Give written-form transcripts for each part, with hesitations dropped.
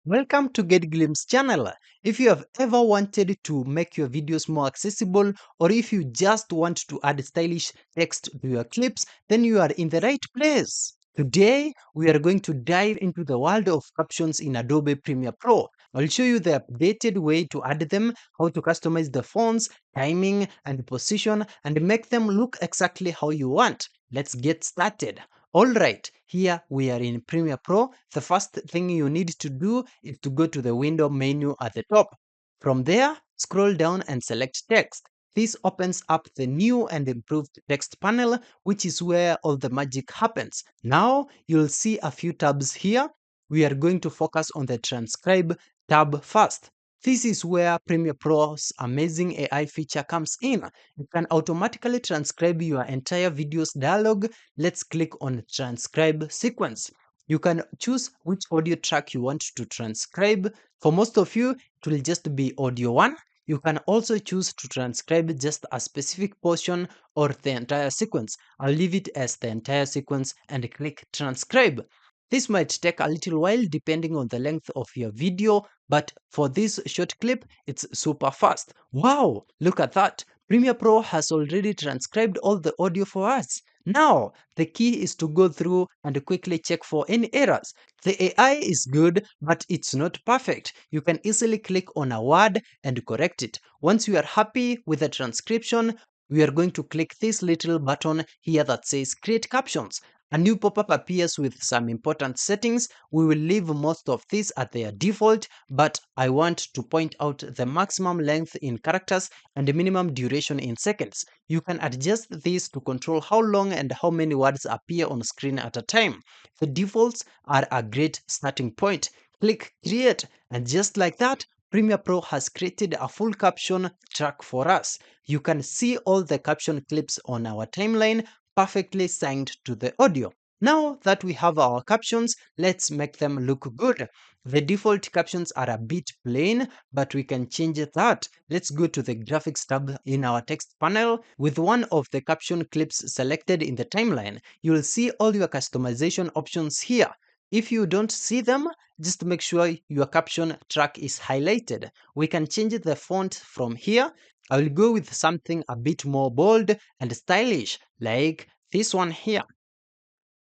Welcome to Get Glimpse channel. If you have ever wanted to make your videos more accessible, or if you just want to add stylish text to your clips, then you are in the right place. Today, we are going to dive into the world of captions in Adobe Premiere Pro. I'll show you the updated way to add them, how to customize the fonts, timing, and position, and make them look exactly how you want. Let's get started. Alright, here we are in Premiere Pro. The first thing you need to do is to go to the window menu at the top. From there, scroll down and select text. This opens up the new and improved text panel, which is where all the magic happens. Now, you'll see a few tabs here. We are going to focus on the transcribe tab first. This is where Premiere Pro's amazing AI feature comes in. You can automatically transcribe your entire video's dialogue. Let's click on transcribe sequence. You can choose which audio track you want to transcribe. For most of you, it will just be audio 1. You can also choose to transcribe just a specific portion or the entire sequence. I'll leave it as the entire sequence and click transcribe. This might take a little while depending on the length of your video, but for this short clip, it's super fast. Wow, look at that. Premiere Pro has already transcribed all the audio for us. Now, the key is to go through and quickly check for any errors. The AI is good, but it's not perfect. You can easily click on a word and correct it. Once you are happy with the transcription, we are going to click this little button here that says Create Captions. A new pop-up appears with some important settings. We will leave most of these at their default, but I want to point out the maximum length in characters and the minimum duration in seconds. You can adjust this to control how long and how many words appear on screen at a time. The defaults are a great starting point. Click Create, and just like that, Premiere Pro has created a full caption track for us. You can see all the caption clips on our timeline, perfectly synced to the audio. Now that we have our captions, let's make them look good. The default captions are a bit plain, but we can change that. Let's go to the graphics tab in our text panel. With one of the caption clips selected in the timeline, you will see all your customization options here. If you don't see them, just make sure your caption track is highlighted. We can change the font from here. I will go with something a bit more bold and stylish, like this one here.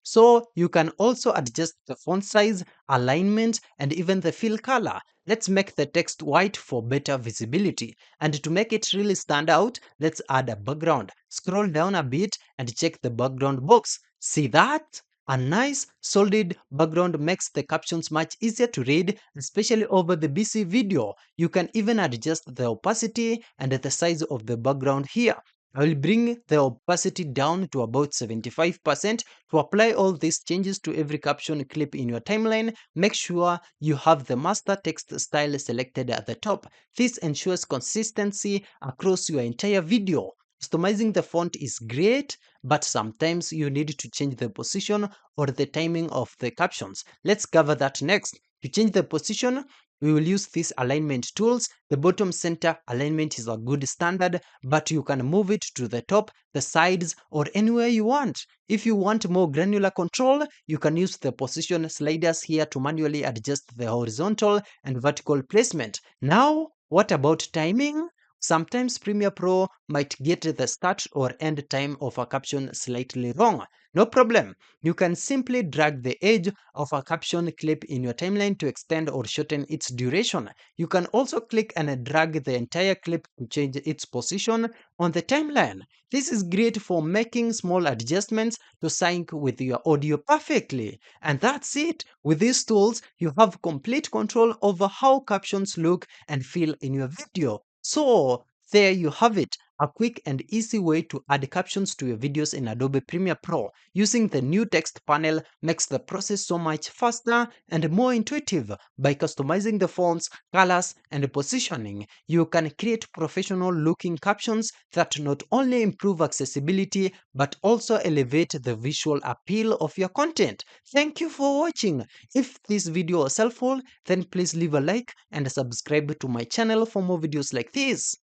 So you can also adjust the font size, alignment, and even the fill color. Let's make the text white for better visibility. And to make it really stand out, let's add a background. Scroll down a bit and check the background box. See that? A nice, solid background makes the captions much easier to read, especially over the busy video. You can even adjust the opacity and the size of the background here. I will bring the opacity down to about 75%. To apply all these changes to every caption clip in your timeline, make sure you have the master text style selected at the top. This ensures consistency across your entire video. Customizing the font is great, but sometimes you need to change the position or the timing of the captions. Let's cover that next. To change the position, we will use these alignment tools. The bottom center alignment is a good standard, but you can move it to the top, the sides, or anywhere you want. If you want more granular control, you can use the position sliders here to manually adjust the horizontal and vertical placement. Now, what about timing? Sometimes Premiere Pro might get the start or end time of a caption slightly wrong. No problem. You can simply drag the edge of a caption clip in your timeline to extend or shorten its duration. You can also click and drag the entire clip to change its position on the timeline. This is great for making small adjustments to sync with your audio perfectly. And that's it. With these tools, you have complete control over how captions look and feel in your video. So, there you have it, a quick and easy way to add captions to your videos in Adobe Premiere Pro. Using the new text panel makes the process so much faster and more intuitive. By customizing the fonts, colors, and positioning, you can create professional looking captions that not only improve accessibility but also elevate the visual appeal of your content. Thank you for watching. If this video was helpful, then please leave a like and subscribe to my channel for more videos like this.